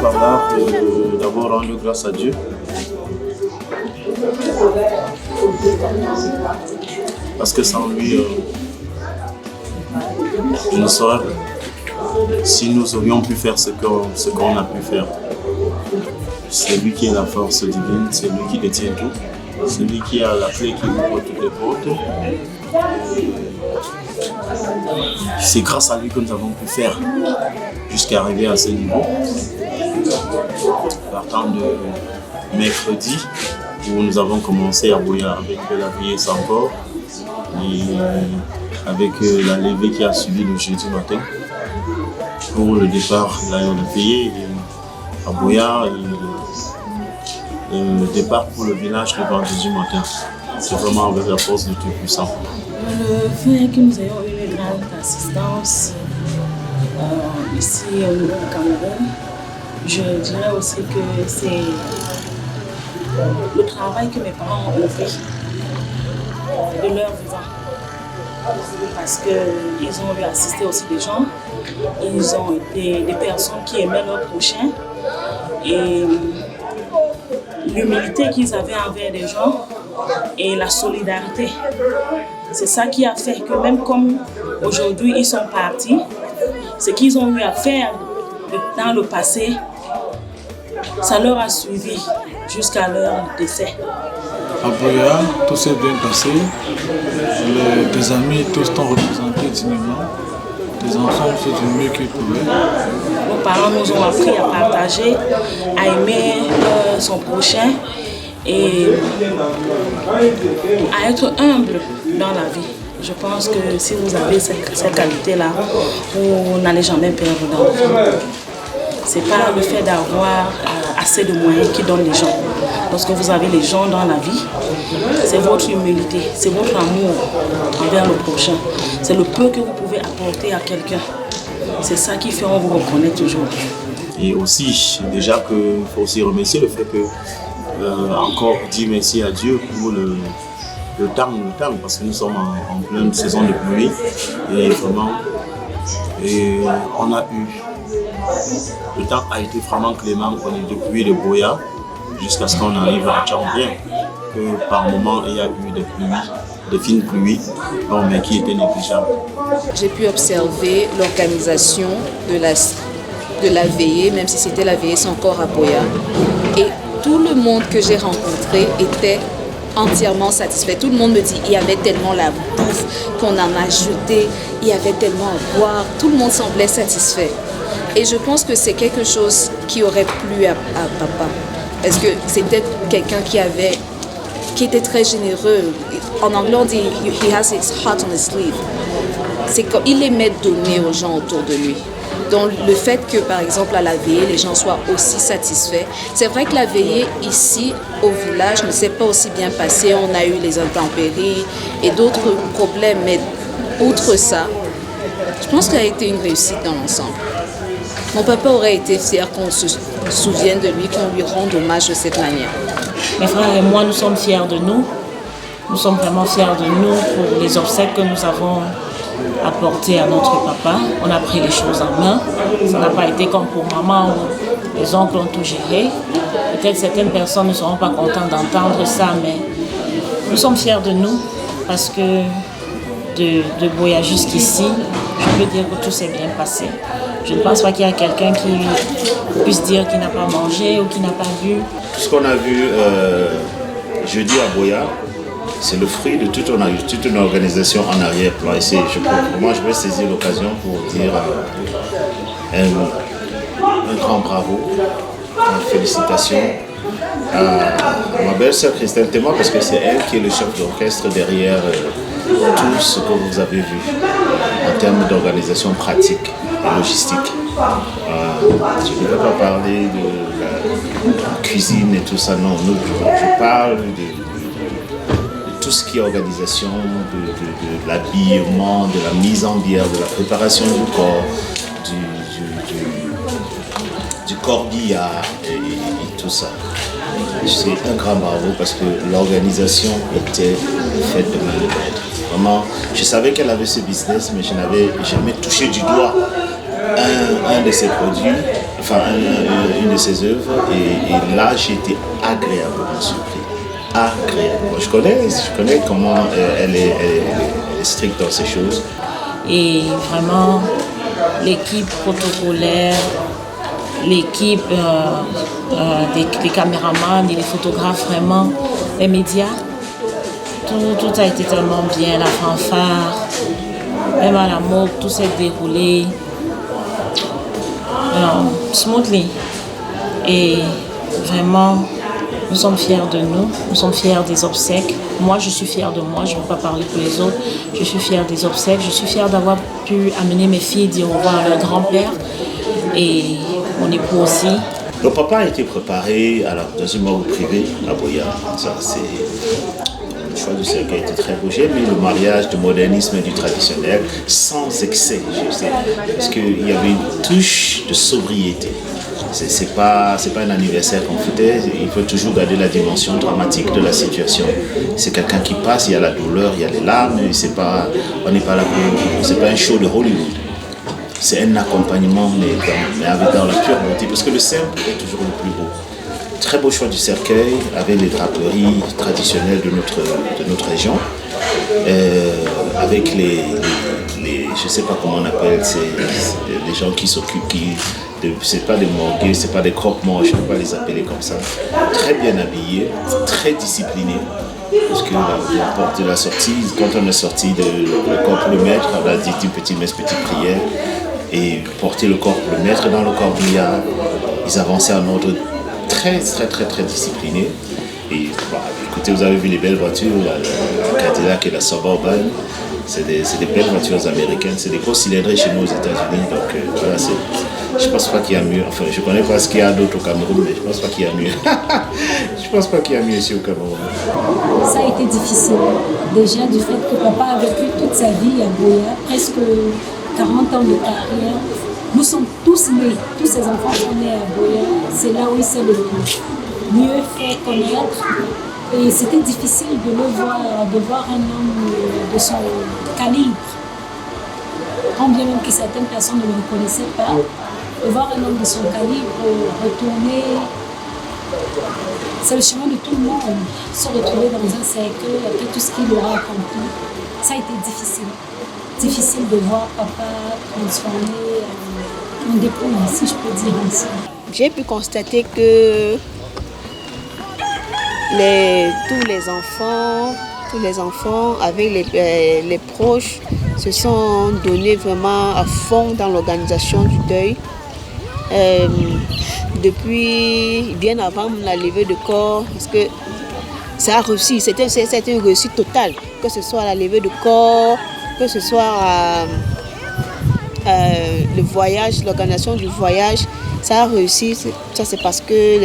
par là d'abord rendre grâce à Dieu. Parce que sans lui, je ne saurais si nous aurions pu faire ce qu'on a pu faire. C'est lui qui est la force divine, c'est lui qui détient tout. C'est lui qui a la clé qui ouvre toutes les portes. C'est grâce à lui que nous avons pu faire jusqu'à arriver à ce niveau. Partant de mercredi, où nous avons commencé à Boya avec la veillée sans corps et avec la levée qui a suivi le jeudi matin pour le départ de la veillée à Boya et le départ pour le village le vendredi matin. C'est vraiment avec la force du Tout-Puissant. Le fait que nous ayons eu une grande assistance ici au niveau du Cameroun, je dirais aussi que c'est le travail que mes parents ont fait de leur vivant. Parce qu'ils ont eu assisté aussi des gens, ils ont été des personnes qui aimaient leur prochain et l'humilité qu'ils avaient envers les gens et la solidarité. C'est ça qui a fait que même comme aujourd'hui ils sont partis, ce qu'ils ont eu à faire dans le passé, ça leur a suivi jusqu'à leur décès. À Boya, tout s'est bien passé. Tes amis, tous t'ont représenté dignement. Tes enfants ont fait du mieux qu'ils pouvaient. Nos parents nous ont appris à partager, à aimer son prochain et à être humble dans la vie. Je pense que si vous avez cette qualité-là, vous n'allez jamais perdre dans la vie. Ce n'est pas le fait d'avoir assez de moyens qui donne les gens. Lorsque vous avez les gens dans la vie, c'est votre humilité, c'est votre amour envers le prochain. C'est le peu que vous pouvez apporter à quelqu'un. C'est ça qui fait qu'on vous reconnaît toujours. Et aussi, déjà qu'il faut aussi remercier le fait que, encore dire merci à Dieu pour le temps, parce que nous sommes en pleine saison de pluie. Et vraiment, on a eu, le temps a été vraiment clément depuis le Boya jusqu'à ce qu'on arrive à Tchambien, que par moment il y a eu des pluies, des fines pluies, mais qui étaient négligeables. J'ai pu observer l'organisation de la veillée, même si c'était la veillée sans corps à Boya. Et tout le monde que j'ai rencontré était entièrement satisfait. Tout le monde me dit il y avait tellement la bouffe qu'on en a jeté, il y avait tellement à boire, tout le monde semblait satisfait. Et je pense que c'est quelque chose qui aurait plu à papa. Parce que c'était quelqu'un qui était très généreux. En anglais, on dit he has his heart on his sleeve. C'est comme il aimait donner aux gens autour de lui. Donc le fait que, par exemple, à la veillée, les gens soient aussi satisfaits. C'est vrai que la veillée ici, au village, ne s'est pas aussi bien passée. On a eu les intempéries et d'autres problèmes. Mais outre ça, je pense qu'elle a été une réussite dans l'ensemble. Mon papa aurait été fier qu'on se souvienne de lui, qu'on lui rende hommage de cette manière. Mes frères et moi, nous sommes fiers de nous. Nous sommes vraiment fiers de nous pour les obsèques que nous avons apportées à notre papa. On a pris les choses en main. Ça n'a pas été comme pour maman où les oncles ont tout géré. Peut-être certaines personnes ne seront pas contentes d'entendre ça, mais nous sommes fiers de nous parce que de Boya jusqu'ici, je peux dire que tout s'est bien passé. Je ne pense pas qu'il y a quelqu'un qui puisse dire qu'il n'a pas mangé ou qu'il n'a pas vu. Tout ce qu'on a vu jeudi à Boya, c'est le fruit de toute une organisation en arrière-plan. Moi, je vais saisir l'occasion pour dire un grand bravo, félicitations à ma belle-sœur Christelle Théma, parce que c'est elle qui est le chef d'orchestre derrière tout ce que vous avez vu en termes d'organisation pratique et logistique. Je ne vais pas parler de la cuisine et tout ça, non. Je parle de tout ce qui est organisation, de l'habillement, de la mise en bière, de la préparation du corps, du corbillard et tout ça. C'est un grand bravo parce que l'organisation était faite de main de maître. Vraiment, je savais qu'elle avait ce business, mais je n'avais jamais touché du doigt un de ses produits, enfin une de ses œuvres, et là j'ai été agréablement surpris. Agréable. Je connais comment elle est stricte dans ces choses. Et vraiment, l'équipe protocolaire, l'équipe des caméramans et des photographes, vraiment, les médias, tout a été tellement bien, la fanfare, même à la mode, tout s'est déroulé smoothly. Et vraiment, nous sommes fiers de nous sommes fiers des obsèques. Moi, je suis fière de moi, je ne veux pas parler pour les autres. Je suis fière des obsèques, je suis fière d'avoir pu amener mes filles dire au revoir à leur grand-père et mon époux aussi. Le papa a été préparé dans une morgue privée à Boya. Ça, c'est le choix du cercueil était très beau. J'ai mis le mariage du modernisme et du traditionnel sans excès, je sais, parce qu'il y avait une touche de sobriété. C'est pas un anniversaire qu'on fêtait, il faut toujours garder la dimension dramatique de la situation. C'est quelqu'un qui passe, il y a la douleur, il y a les larmes, on n'est pas là pour... C'est pas un show de Hollywood. C'est un accompagnement, mais avec dans la pure beauté, parce que le simple est toujours le plus beau. Très beau choix du cercueil, avec les draperies traditionnelles de notre région, avec les je sais pas comment on appelle, les gens qui s'occupent, c'est pas des morgues, c'est pas des croque-morts, je ne peux pas les appeler comme ça. Très bien habillés, très disciplinés. Parce que la porte de la sortie, quand on est sorti le corps pour le maître, on a dit une petite messe, petite prière, et porter le corps pour le maître dans le corbillard. Ils avançaient en ordre très discipliné. Et bah, écoutez, vous avez vu les belles voitures, la Cadillac et la Suburban. C'est des belles voitures américaines, c'est des gros cylindrés chez nous aux États-Unis. Donc voilà, je pense pas qu'il y a mieux. Enfin, je connais pas ce qu'il y a d'autre au Cameroun, mais je pense pas qu'il y a mieux. Je pense pas qu'il y a mieux ici au Cameroun. Ça a été difficile. Déjà du fait que papa a vécu toute sa vie à Boya, presque 40 ans de carrière. Nous sommes tous nés, tous ces enfants sont nés à Boya. C'est là où il s'est le mieux fait connaître. Et c'était difficile de voir un homme de son calibre. Quand bien même que certaines personnes ne le reconnaissaient pas, de voir un homme de son calibre retourner, c'est le chemin de tout le monde, se retrouver dans un cercle après tout ce qu'il aura accompli. Ça a été difficile. Difficile de voir papa transformé en dépouille, si je peux dire ainsi. J'ai pu constater que tous les enfants avec les proches se sont donnés vraiment à fond dans l'organisation du deuil. Depuis bien avant la levée de corps, parce que ça a réussi, c'était une réussite totale, que ce soit la levée de corps, que ce soit le voyage, l'organisation du voyage, ça a réussi. Ça c'est parce que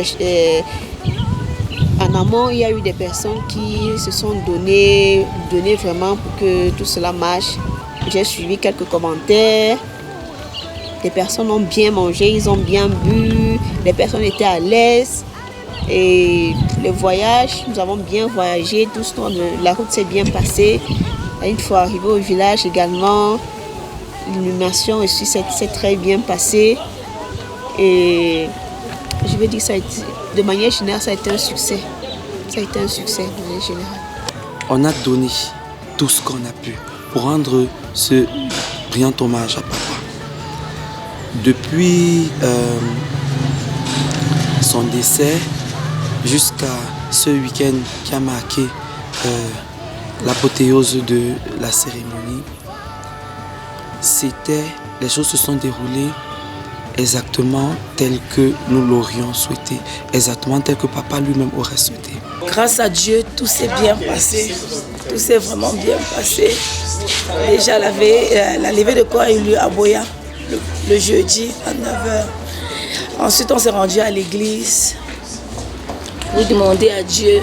en amont, il y a eu des personnes qui se sont données vraiment pour que tout cela marche. J'ai suivi quelques commentaires. Les personnes ont bien mangé, ils ont bien bu, les personnes étaient à l'aise. Et le voyage, nous avons bien voyagé, la route s'est bien passée. Une fois arrivé au village également, l'illumination aussi s'est très bien passée. Et je veux dire, de manière générale, ça a été un succès. Ça a été un succès de manière générale. On a donné tout ce qu'on a pu pour rendre ce brillant hommage à papa. Depuis son décès jusqu'à ce week-end qui a marqué l'apothéose de la cérémonie, les choses se sont déroulées exactement tel que nous l'aurions souhaité, exactement tel que papa lui-même aurait souhaité. Grâce à Dieu, tout s'est bien passé, tout s'est vraiment bien passé. Déjà, la levée de corps a eu lieu à Boya, le jeudi à 9h. Ensuite, on s'est rendu à l'église pour demander à Dieu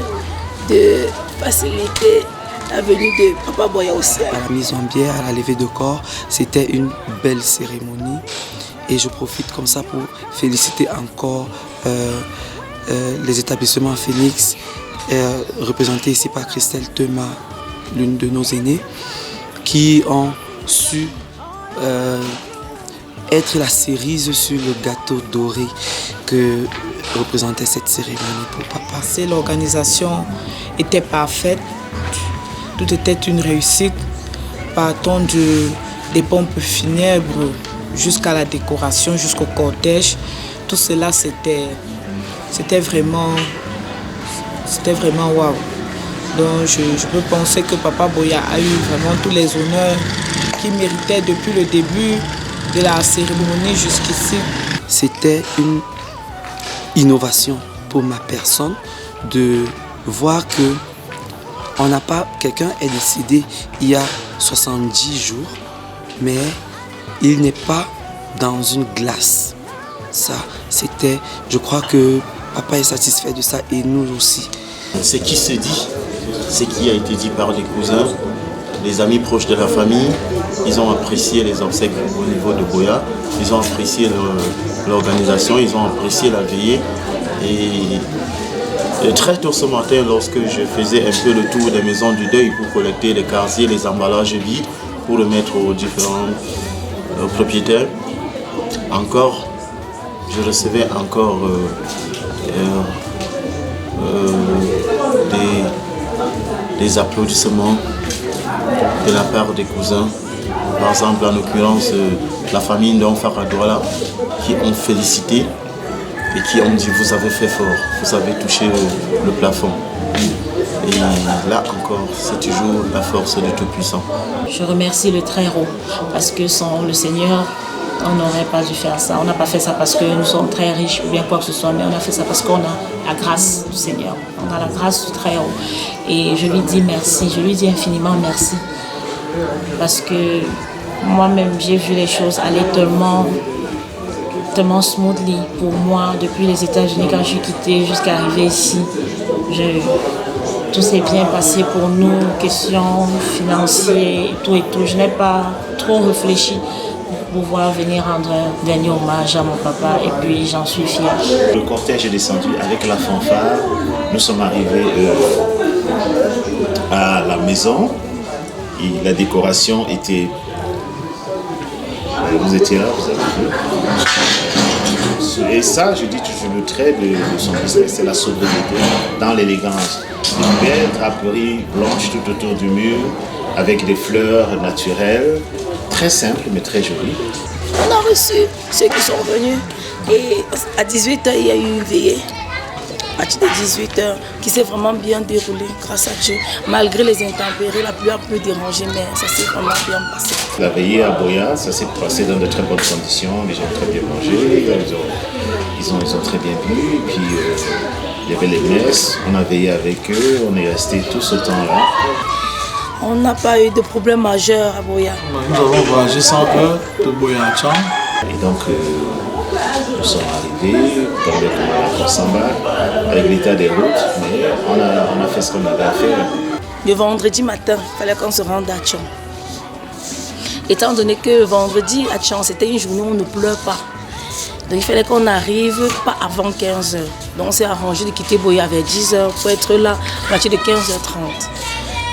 de faciliter la venue de Papa Boya aussi. À la mise en bière, à la levée de corps, c'était une belle cérémonie. Et je profite comme ça pour féliciter encore les établissements Phoenix, représentés ici par Christelle Thomas, l'une de nos aînées, qui ont su être la cerise sur le gâteau doré que représentait cette cérémonie pour papa. L'organisation était parfaite, tout était une réussite, partant des pompes funèbres jusqu'à la décoration, jusqu'au cortège. Tout cela, c'était vraiment waouh. Donc je peux penser que Papa Boya a eu vraiment tous les honneurs qu'il méritait depuis le début de la cérémonie jusqu'ici. C'était une innovation pour ma personne de voir que quelqu'un est décédé il y a 70 jours, mais il n'est pas dans une glace. Ça, je crois que papa est satisfait de ça et nous aussi. Ce qui se dit, ce qui a été dit par les cousins, les amis proches de la famille, ils ont apprécié les obsèques au niveau de Boya, ils ont apprécié l'organisation, ils ont apprécié la veillée. Et très tôt ce matin, lorsque je faisais un peu le tour des maisons du deuil pour collecter les casiers, les emballages vides, pour le mettre aux différents propriétaires, je recevais encore des applaudissements de la part des cousins. Par exemple, en l'occurrence, la famille d'Onfara Douala, qui ont félicité et qui ont dit « vous avez fait fort, vous avez touché le plafond ». Et là encore, c'est toujours la force du Tout-Puissant. Je remercie le Très-Haut parce que sans le Seigneur, on n'aurait pas dû faire ça. On n'a pas fait ça parce que nous sommes très riches ou bien quoi que ce soit, mais on a fait ça parce qu'on a la grâce du Seigneur. On a la grâce du Très-Haut. Et je lui dis merci, je lui dis infiniment merci. Parce que moi-même, j'ai vu les choses aller tellement smoothly pour moi depuis les États-Unis quand je suis quittée jusqu'à arriver ici. Tout s'est bien passé pour nous, questions financières et tout. Je n'ai pas trop réfléchi pour pouvoir venir rendre un dernier hommage à mon papa et puis j'en suis fière. Le cortège est descendu avec la fanfare. Nous sommes arrivés à la maison et la décoration était... Vous étiez là, vous avez vu. Et ça, je dis toujours, le trait de son business, c'est la sobriété dans l'élégance. Une belle draperie blanche tout autour du mur, avec des fleurs naturelles, très simples mais très jolies. On a reçu ceux qui sont venus et à 18h, il y a eu une veillée. À partir de 18h, qui s'est vraiment bien déroulé grâce à Dieu. Malgré les intempéries, la pluie a pu déranger, mais ça s'est vraiment bien passé. La veillée à Boya, ça s'est passé dans de très bonnes conditions. Les gens ont très bien mangé, ils ont très bien bu. Et puis il y avait les messes, on a veillé avec eux, on est resté tout ce temps-là. On n'a pas eu de problème majeur à Boya. Nous avons voyagé sans peur de Boya à Tchang. Et donc, nous sommes arrivés, tombés comme à Samba, avec l'état des routes, mais on a fait ce qu'on avait à faire. Le vendredi matin, il fallait qu'on se rende à Tchang. Étant donné que vendredi à Tchang, c'était une journée où on ne pleure pas. Donc il fallait qu'on arrive pas avant 15h. Donc on s'est arrangé de quitter Boya vers 10h pour être là à partir de 15h30.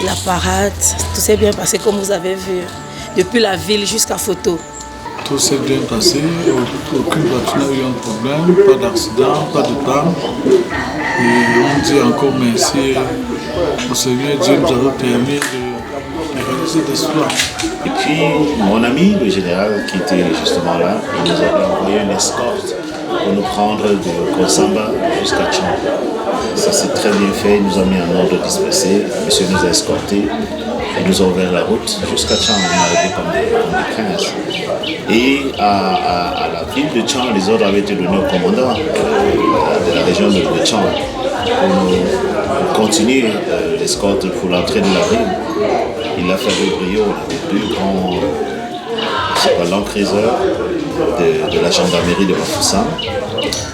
La parade, tout s'est bien passé comme vous avez vu, depuis la ville jusqu'à Photo. Tout s'est bien passé, aucune voiture n'a eu un problème, pas d'accident, pas de panne. Et on dit encore merci au Seigneur, Dieu nous avait permis de réaliser des exploits. Et puis mon ami, le général qui était justement là, il nous avait envoyé une escorte pour nous prendre de Konsamba jusqu'à Tchang. Ça s'est très bien fait, il nous a mis en ordre dispersé, monsieur nous a escortés. Il nous a ouvert la route jusqu'à Tchang, on est arrivé comme des princes. Et à la ville de Tchang, les ordres avaient été donnés au commandant de la région de Tchang pour continuer l'escorte pour l'entrée de la ville. Il a fait le brio, on avait deux grands l'encriseur de la gendarmerie de Bafoussam.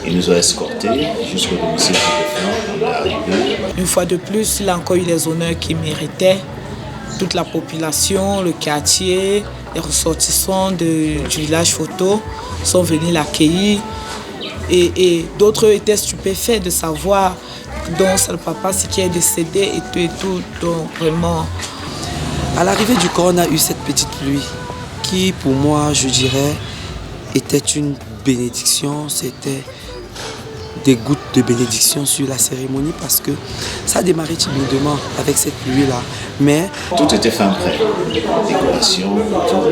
Il nous a escortés jusqu'au domicile du défunt, on est arrivé. Une fois de plus, il a encore eu les honneurs qu'il méritait. Toute la population, le quartier, les ressortissants du village Photo sont venus l'accueillir. Et d'autres étaient stupéfaits de savoir dont c'est le papa qui est décédé et tout. Donc vraiment. À l'arrivée du corps, on a eu cette petite pluie qui, pour moi, je dirais, était une bénédiction, c'était des gouttes de bénédiction sur la cérémonie parce que ça a démarré timidement avec cette pluie-là. Mais tout était fin prêt. Décoration, tout.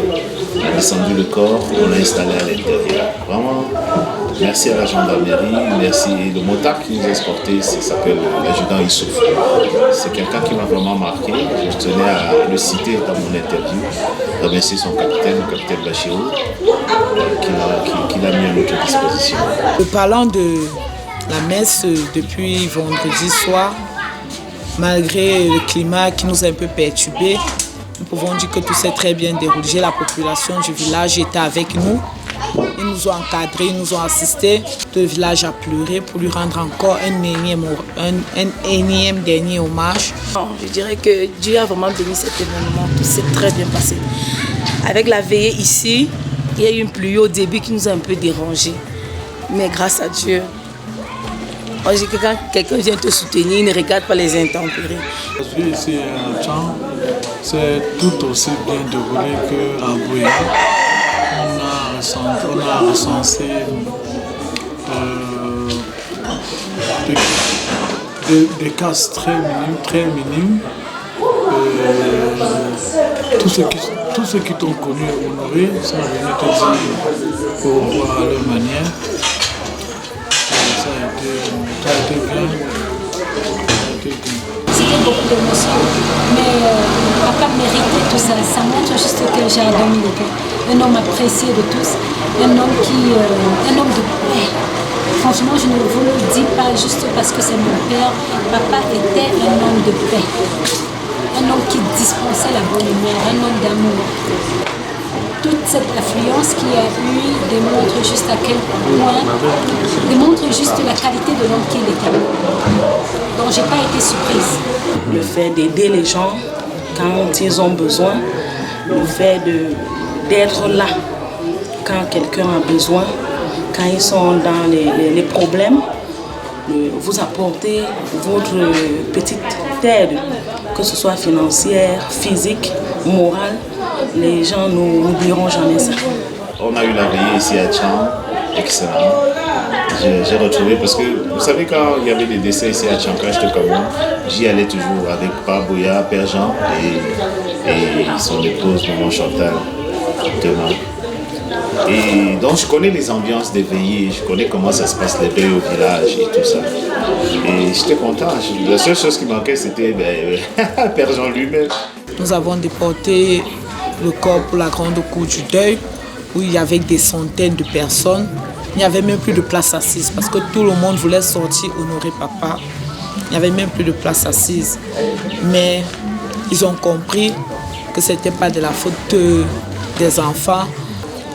On a descendu le corps, on l'a installé à l'intérieur. Vraiment, merci à la gendarmerie, merci. Et le motard qui nous a escortés, s'appelle l'adjudant Issouf. C'est quelqu'un qui m'a vraiment marqué. Je tenais à le citer dans mon interview. Remercier son capitaine, le capitaine Bachirou, qui l'a mis à notre disposition. Parlant de la messe depuis vendredi soir, malgré le climat qui nous a un peu perturbés, nous pouvons dire que tout s'est très bien déroulé. La population du village était avec nous. Ils nous ont encadrés, ils nous ont assistés. Tout le village a pleuré pour lui rendre encore un énième dernier hommage. Je dirais que Dieu a vraiment béni cet événement. Tout s'est très bien passé. Avec la veillée ici, il y a eu une pluie au début qui nous a un peu dérangés. Mais grâce à Dieu, on dit que quand quelqu'un vient te soutenir, il ne regarde pas les intempéries. Ici à Tchang, c'est tout aussi bien déroulé qu'à Boya. On a recensé des cas très minimes. Tous ceux qui t'ont connu et honoré sont venus te dire au revoir à leur manière. Ça a été bien. C'était beaucoup d'émotions, mais papa méritait tout ça. Ça montre juste quel genre d'homme il était. Un homme apprécié de tous, un homme de paix. Franchement, je ne vous le dis pas juste parce que c'est mon père. Papa était un homme de paix. Un homme qui dispensait la bonne humeur, un homme d'amour. Toute cette affluence qu'il y a eu démontre juste à quel point, démontre juste la qualité de l'homme qu'il était. Donc j'ai pas été surprise. Le fait d'aider les gens quand ils ont besoin, le fait d'être là quand quelqu'un a besoin, quand ils sont dans les problèmes, vous apportez votre petite aide, que ce soit financière, physique, morale. Les gens n'oublieront jamais ça. On a eu la veillée ici à Tchang, excellent. J'ai retrouvé, parce que vous savez, quand il y avait des décès ici à Tchang, quand j'étais comme moi, j'y allais toujours avec Père Boya, Père Jean et son épouse, Maman Chantal, demain. Et donc je connais les ambiances des veillées, je connais comment ça se passe, les deuils au village et tout ça. Et j'étais content. La seule chose qui manquait, c'était Père Jean lui-même. Nous avons déporté le corps pour la grande cour du deuil, où il y avait des centaines de personnes. Il n'y avait même plus de place assise parce que tout le monde voulait sortir honorer papa. Il n'y avait même plus de place assise. Mais ils ont compris que ce n'était pas de la faute des enfants.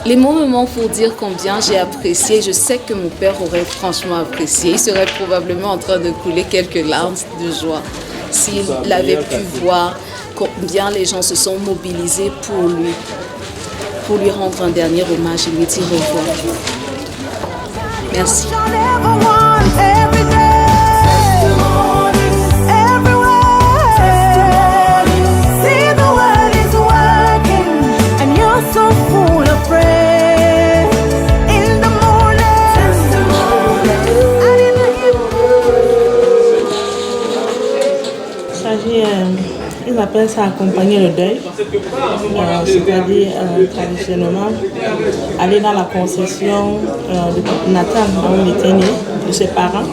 Les mots me manquent pour dire combien j'ai apprécié. Je sais que mon père aurait franchement apprécié. Il serait probablement en train de couler quelques larmes de joie s'il avait pu voir combien les gens se sont mobilisés pour lui rendre un dernier hommage et lui dire au revoir. Merci. Ils appellent ça accompagner le deuil, c'est-à-dire traditionnellement aller dans la concession natale où on était né, de ses parents,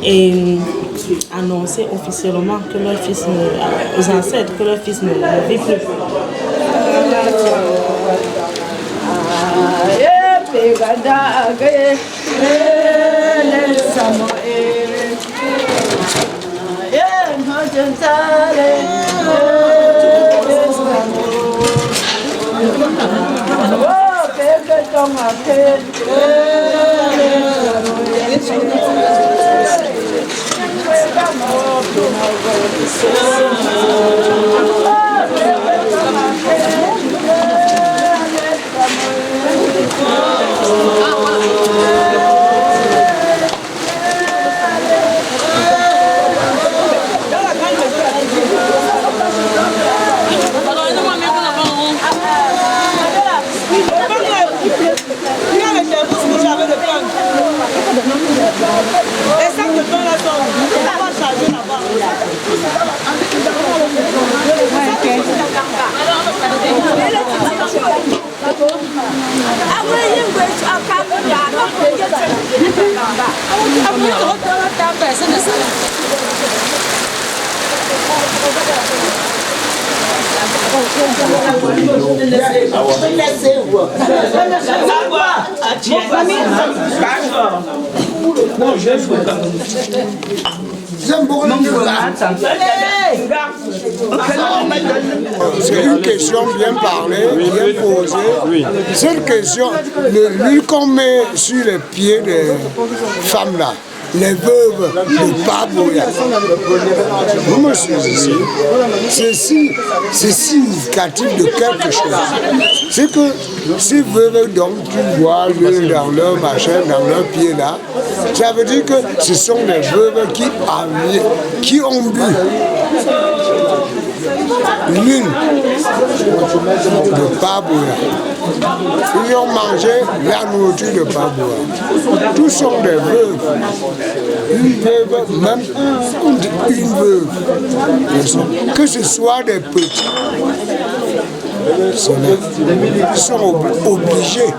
et annoncer officiellement que leur fils, aux ancêtres, que leur fils ne vit plus. Et ça que toi là, on va pas charger là-bas. C'est une question bien parlée, bien posée. Cette question, le lieu qu'on met sur les pieds des femmes là, les veuves de Paboya. Vous me suivez ici. C'est significatif de quelque chose. C'est que ces veuves, donc, tu vois l'huile dans leur machin, dans leurs pieds là, ça veut dire que ce sont des veuves qui ont bu l'huile de Paboya. Ils ont mangé la nourriture de Paboya. Tous sont des veuves. Une veuve, même une veuve. Que ce soit des petits, ils sont obligés.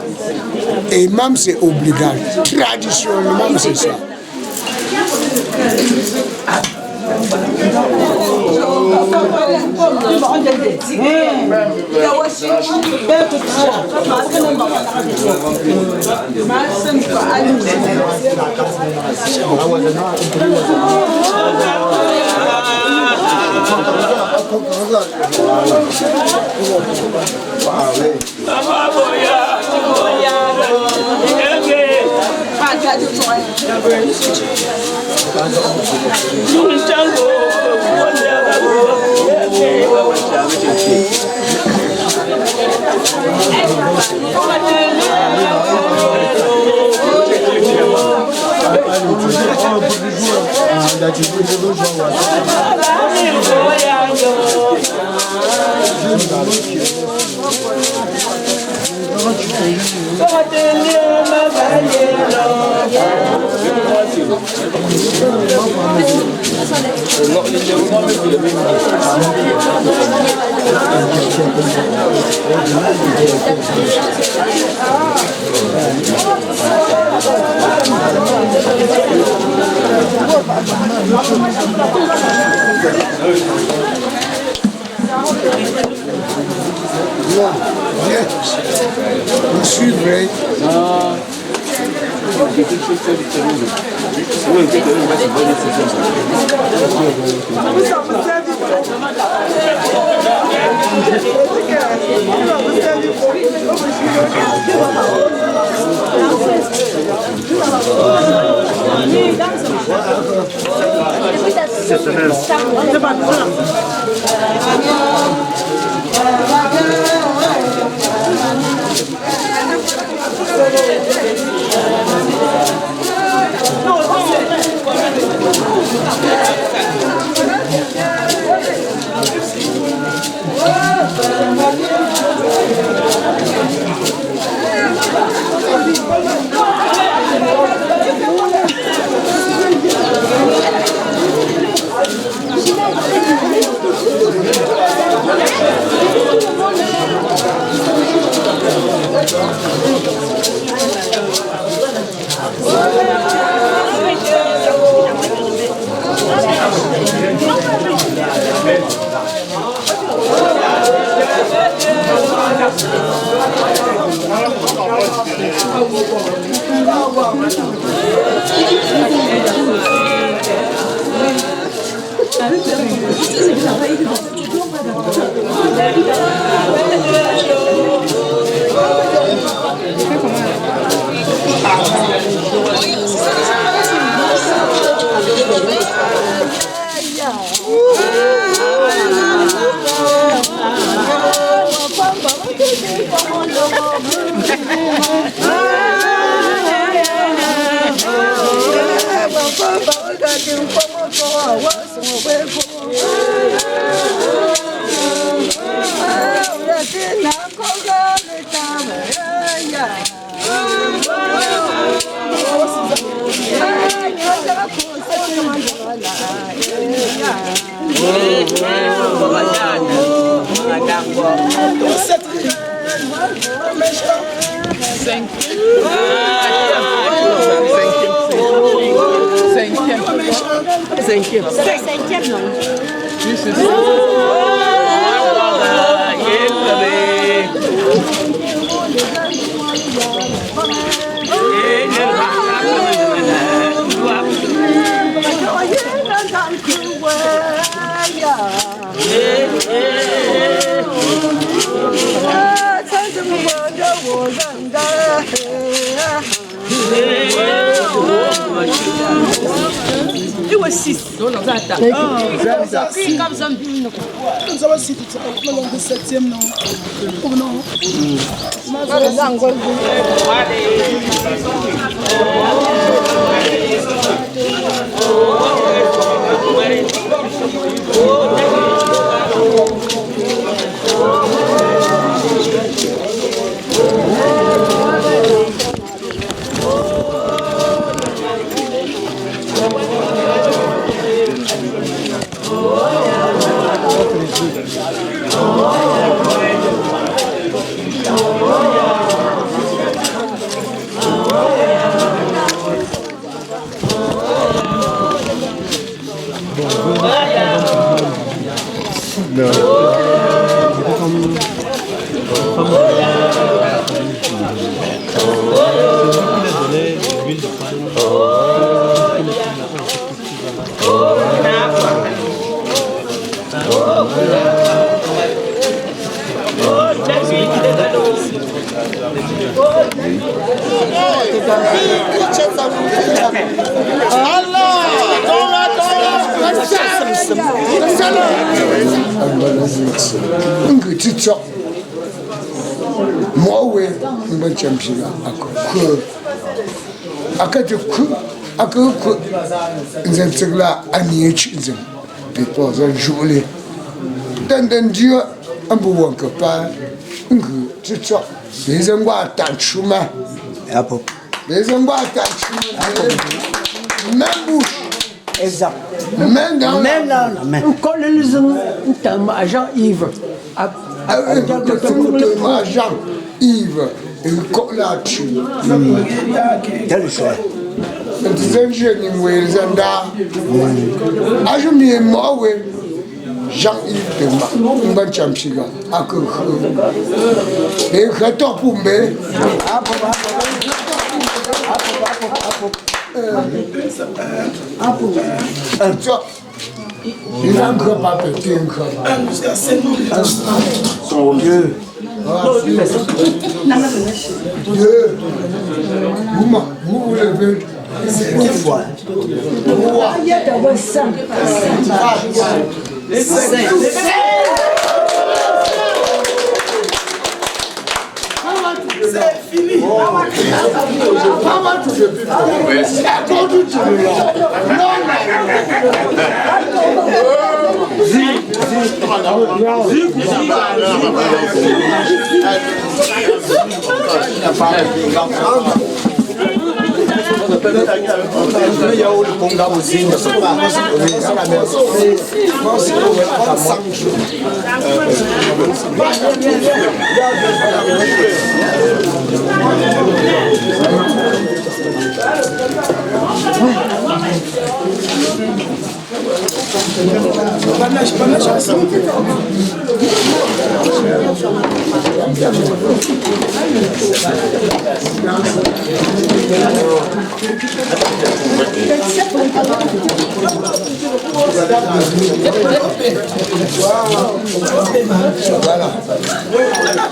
Et même c'est obligatoire. Traditionnellement, c'est ça. Vous suivrez. Cinquième, non. Il was 6. Non, non, attends. Comme zombie, non. Ça va, si tu sais, le 7e, non. Oh non. Exact. Même dans la main. On colle les agent Yves. Agent Yves. Il colle là-dessus. Quel c'est? C'est un jeune qui est mort. Jean-Yves de Mbachampiga. Et je pour me. Il n'a encore pas pété encore. Son Dieu. Dieu. Vous levez. C'est une fois. Il y a d'abord 5. C'est fini.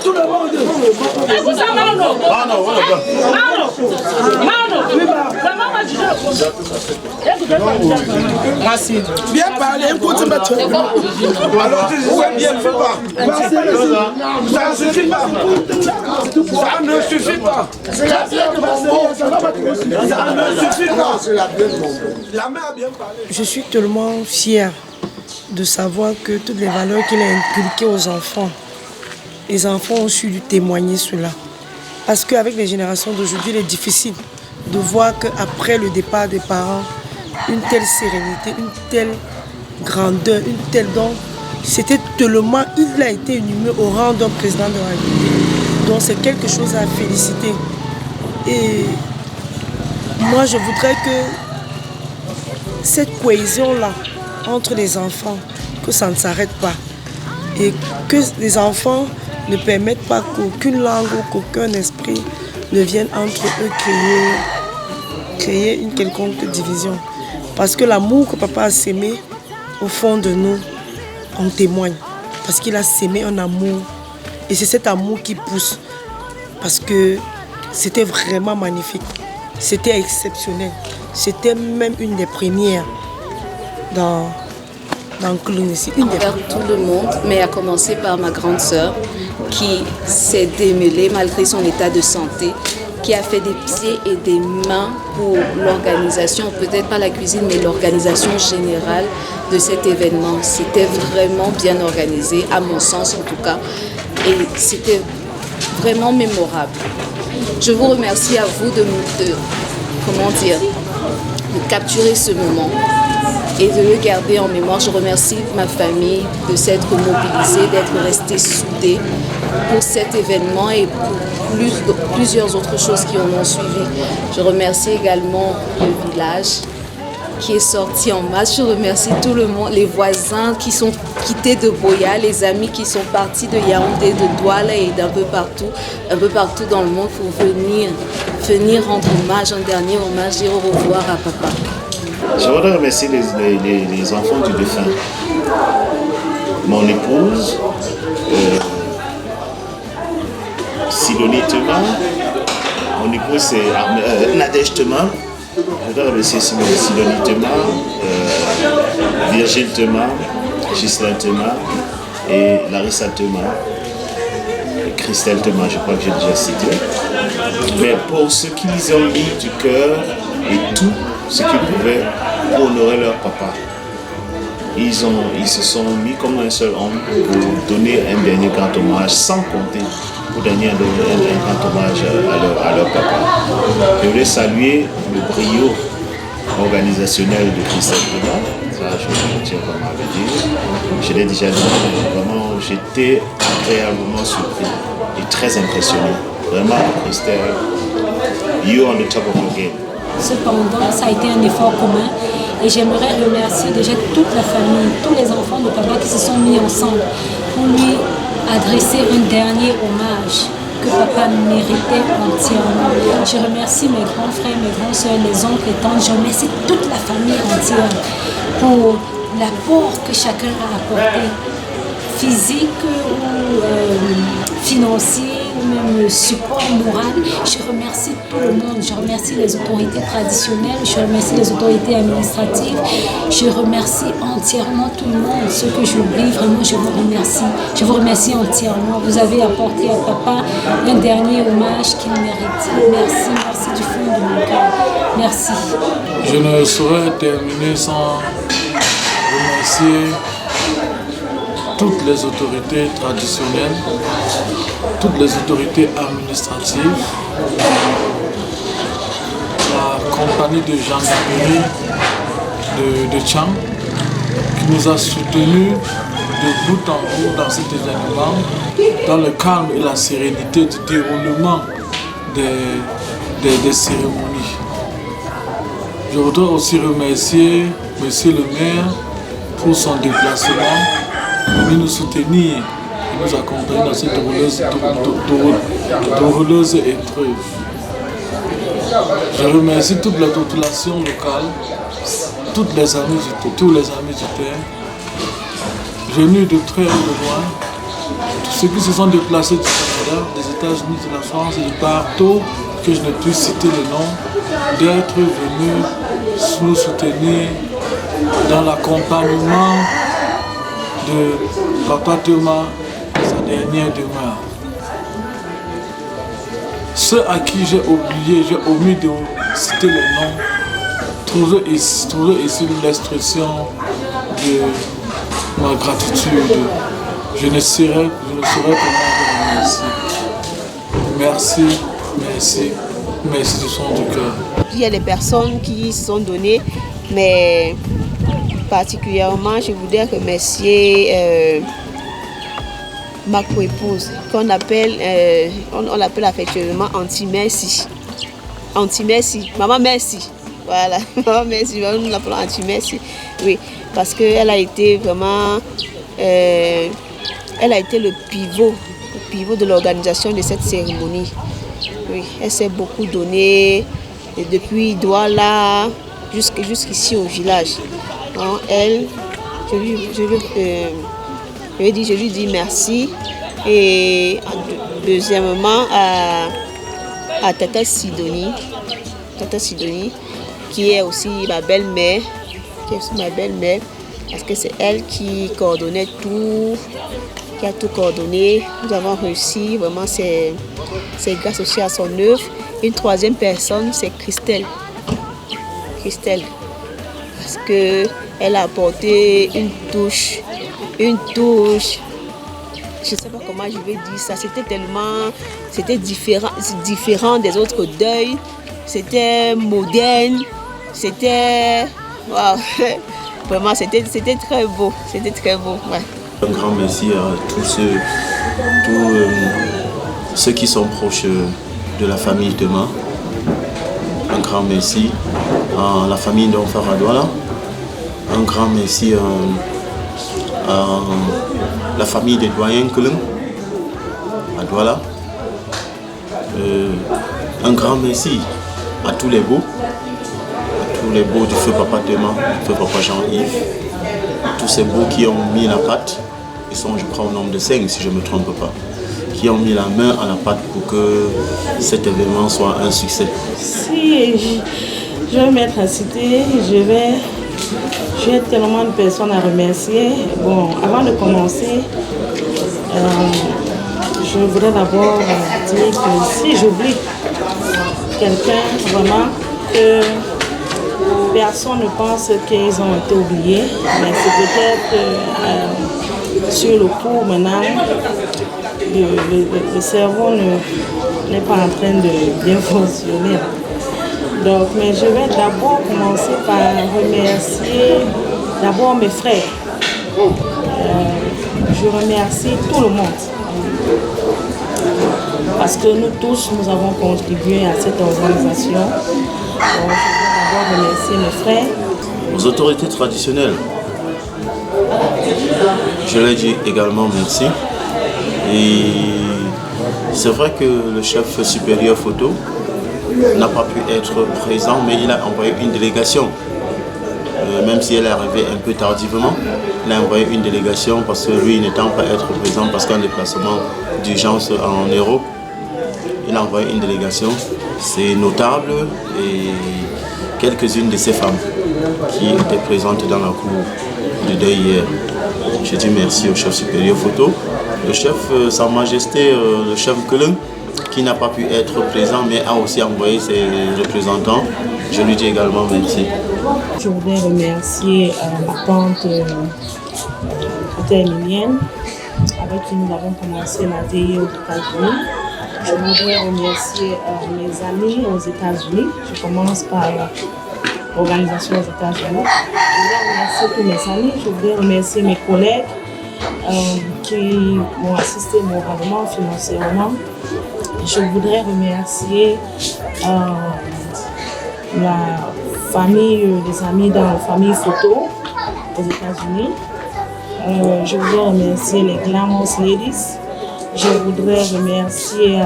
Tout le monde. Bien parler, écoute, alors tu sais bien faire. Ça ne suffit pas. Ça ne suffit pas. Ça ne suffit pas. La mère a bien parlé. Je suis tellement fière de savoir que toutes les valeurs qu'il a inculquées aux enfants, les enfants ont su lui témoigner cela. Parce qu'avec les générations d'aujourd'hui, il est difficile de voir qu'après le départ des parents, une telle sérénité, une telle grandeur, une telle don, c'était tellement, il a été inhumé au rang d'un président de la République. Donc c'est quelque chose à féliciter. Et moi je voudrais que cette cohésion-là entre les enfants, que ça ne s'arrête pas. Et que les enfants ne permettent pas qu'aucune langue ou qu'aucun esprit ne vienne entre eux créer une quelconque division. Parce que l'amour que papa a sémé au fond de nous, on témoigne. Parce qu'il a sémé un amour. Et c'est cet amour qui pousse. Parce que c'était vraiment magnifique. C'était exceptionnel. C'était même une des premières dans Colonissi. Envers tout le monde, mais à commencer par ma grande sœur qui s'est démêlée malgré son état de santé, qui a fait des pieds et des mains pour l'organisation, peut-être pas la cuisine, mais l'organisation générale de cet événement. C'était vraiment bien organisé, à mon sens en tout cas, et c'était vraiment mémorable. Je vous remercie à vous de capturer ce moment et de le garder en mémoire. Je remercie ma famille de s'être mobilisée, d'être restée soudée pour cet événement et pour plusieurs autres choses qui en ont suivi. Je remercie également le village qui est sorti en masse. Je remercie tout le monde, les voisins qui sont quittés de Boya, les amis qui sont partis de Yaoundé, de Douala et d'un peu partout dans le monde pour venir rendre hommage, un dernier hommage, dire au revoir à papa. Je voudrais remercier les enfants du défunt. Mon épouse, Sidonie Thema, mon épouse c'est Nadège Thema. Je voudrais remercier Sidonie Thema, Virgile Thema, Ghislaine Thema et Larissa Thema, et Christelle Thema, je crois que j'ai déjà cité. Mais pour ce qu'ils ont mis du cœur et tout ce qu'ils pouvaient pour honorer leur papa, ils se sont mis comme un seul homme pour donner un dernier grand hommage, sans compter pour donner un grand hommage à leur papa. Je voulais saluer le brio organisationnel de Christelle Thema. Ça, je tiens vraiment à le dire. Je l'ai déjà dit, vraiment, j'étais agréablement surpris et très impressionné. Vraiment, Christelle, you on the top of your game. Cependant, ça a été un effort commun et j'aimerais remercier déjà toute la famille, tous les enfants de papa qui se sont mis ensemble pour lui adresser un dernier hommage que papa méritait entièrement. Je remercie mes grands frères, mes grands soeurs, les oncles, les tantes. Je remercie toute la famille entière pour l'apport que chacun a apporté, physique ou financier, ou même le support moral. Je remercie tout le monde. Je remercie les autorités traditionnelles, je remercie les autorités administratives, je remercie entièrement tout le monde. Ce que j'oublie, vraiment, je vous remercie. Je vous remercie entièrement. Vous avez apporté à papa un dernier hommage qu'il mérite. Merci, merci du fond de mon cœur. Merci. Je ne saurais terminer sans remercier toutes les autorités traditionnelles, toutes les autorités administratives, la compagnie de gendarmerie de Tchang qui nous a soutenus de bout en bout dans cet événement, dans le calme et la sérénité du déroulement des cérémonies. Je voudrais aussi remercier Monsieur le maire pour son déplacement, venir nous soutenir et nous accompagner dans cette douloureuse épreuve. Je remercie toute la population locale, tous les amis du terre, venus de très loin, tous ceux qui se sont déplacés du Canada, des États-Unis, de la France et de partout, que je ne puis citer le nom, d'être venus nous soutenir dans l'accompagnement de Papa Thema, sa dernière demeure. Ceux à qui j'ai omis de citer le nom, trouvez ici l'expression de ma gratitude. Je ne saurais comment vous remercier. Merci, merci, merci du fond du cœur. Il y a des personnes qui se sont données, mais particulièrement, je voudrais remercier ma co-épouse, qu'on appelle, on l'appelle affectueusement Auntie Merci. Auntie Merci, Maman Merci. Voilà, Maman Merci, nous l'appelons Auntie Merci. Oui, parce qu'elle a été vraiment, elle a été le pivot de l'organisation de cette cérémonie. Oui, elle s'est beaucoup donnée, et depuis Douala jusqu'ici au village. Donc, elle, je lui dis merci. Et deuxièmement, à Tata Sidonie, qui est aussi ma belle-mère, parce que c'est elle qui coordonnait tout, qui a tout coordonné. Nous avons réussi, vraiment, c'est grâce aussi à son œuvre. Une troisième personne, c'est Christelle. Parce qu'elle a apporté une touche, je ne sais pas comment je vais dire ça, c'était différent des autres deuils, c'était moderne, c'était, waouh, vraiment c'était très beau, ouais. Un grand merci à tous ceux qui sont proches de la famille Tema. Un grand merci à la famille d'Onfara Douala. Un grand merci à la famille des doyens Kulum à Douala. Un grand merci à tous les beaux du feu Papa Tema, feu Papa Jean-Yves, tous ces beaux qui ont mis la patte, ils sont, je crois, au nombre de 5 si je ne me trompe pas, qui ont mis la main à la pâte pour que cet événement soit un succès. Si je vais mettre à citer, j'ai tellement de personnes à remercier. Bon, avant de commencer, je voudrais d'abord dire que si j'oublie quelqu'un, vraiment, que personne ne pense qu'ils ont été oubliés, mais c'est peut-être sur le coup maintenant, le cerveau n'est pas en train de bien fonctionner. Donc, mais je vais d'abord commencer par remercier d'abord mes frères. Je remercie tout le monde. Parce que nous tous, nous avons contribué à cette organisation. Donc, je vais d'abord remercier mes frères. Aux autorités traditionnelles, je leur dis également merci. Et c'est vrai que le chef supérieur photo n'a pas pu être présent, mais il a envoyé une délégation. Même si elle est arrivée un peu tardivement, il a envoyé une délégation parce que lui n'étant pas être présent parce qu'un déplacement d'urgence en Europe, il a envoyé une délégation. C'est notable et quelques-unes de ces femmes qui étaient présentes dans la cour de deuil hier. Je dis merci au chef supérieur photo, le chef, Sa Majesté, le chef Kulum, qui n'a pas pu être présent mais a aussi envoyé ses représentants. Je lui dis également merci. Je voudrais remercier ma tante Emilienne, avec qui nous avons commencé la veillée aux États-Unis. Je voudrais remercier mes amis aux États-Unis. Je commence par l'organisation aux États-Unis. Je voudrais remercier tous mes amis. Je voudrais remercier mes collègues qui m'ont assisté moralement, financièrement. Je voudrais remercier la famille, les amis dans la famille photo aux États-Unis. Je voudrais remercier les Glamorous Ladies. Je voudrais remercier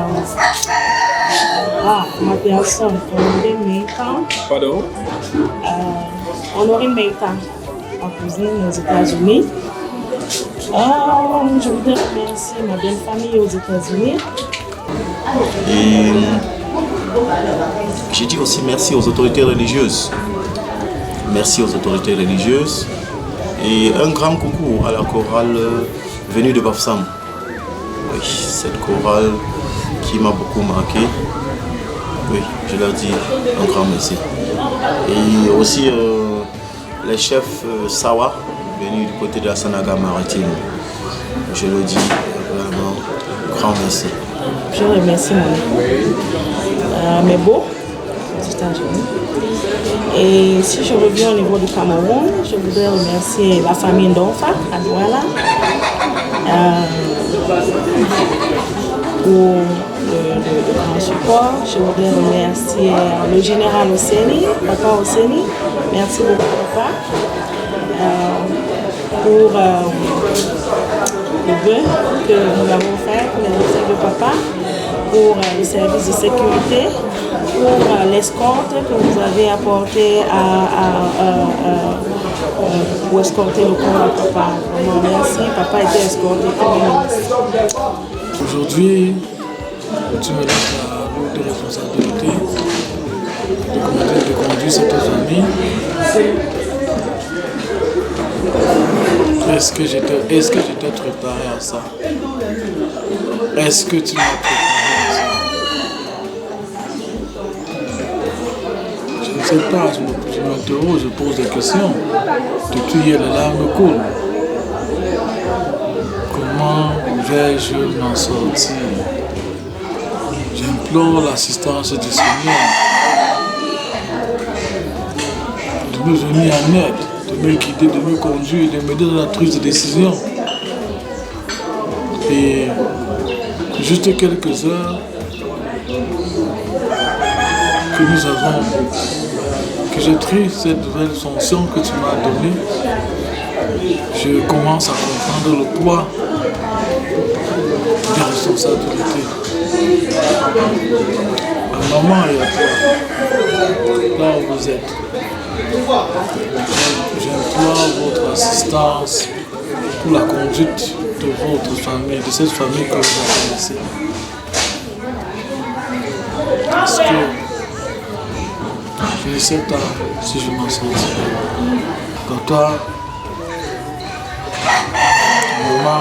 ma personne, Honorine Meitan. Pardon? Honorine Meitan, ma cousine aux États-Unis. Je voudrais remercier ma belle famille aux États-Unis. Et j'ai dit aussi merci aux autorités religieuses. Merci aux autorités religieuses. Et un grand coucou à la chorale venue de Bafsam. Oui, cette chorale qui m'a beaucoup marqué. Oui, je leur dis un grand merci. Et aussi les chefs Sawa, venus du côté de la Sanaga maritime. Je leur dis vraiment grand merci. Je remercie mon époux. Mebo, aux États-Unis. Et si je reviens au niveau du Cameroun, je voudrais remercier la famille Ndonfa à Douala pour le grand support. Je voudrais remercier le général Osseni, papa Osseni. Merci beaucoup, papa, pour le vœu que nous avons fait pour les obsèques de papa, pour le service de sécurité, pour l'escorte que vous avez apporté pour escorter le corps de papa. Vraiment, merci, papa a été escorté comme ministre. Aujourd'hui, tu me laisses la lourde responsabilité de conduire cette famille. Est-ce que j'étais préparé à ça? Est-ce que tu m'as préparé à ça? Je ne sais pas, je m'interroge, je pose des questions. Depuis hier, les larmes coulent. Comment vais-je m'en sortir? J'implore l'assistance du Seigneur de me venir en aide, de me guider, de me conduire, de m'aider dans la prise de décision. Et juste quelques heures que nous avons, que j'ai pris cette nouvelle fonction que tu m'as donnée, je commence à comprendre le poids des responsabilités. À maman et à toi, là où vous êtes, j'implore votre assistance pour la conduite de votre famille, de cette famille que vous avez laissée. Parce que je ne sais pas si je m'en sortirai. Pour toi, maman,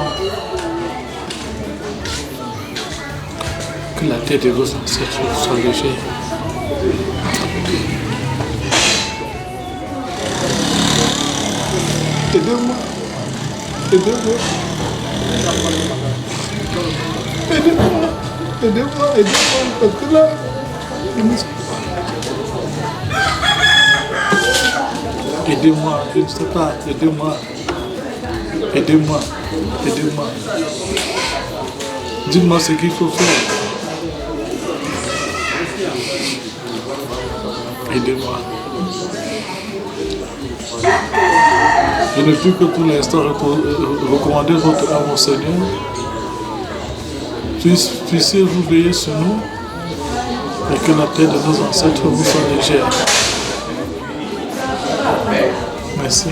que la tête de vos ancêtres soit légère. Aidez-moi. Aidez-moi. Aidez-moi. Aidez-moi. Aidez-moi. Parce que là, je ne sais pas. Aidez-moi, je ne sais pas. Aidez-moi. Aidez-moi. Aidez-moi. Dites-moi ce qu'il faut faire. Aidez-moi. Je ne peux que pour l'instant recommander votre âme au Seigneur. Puissiez-vous veiller sur nous et que la tête de nos ancêtres vous soit légère. Merci.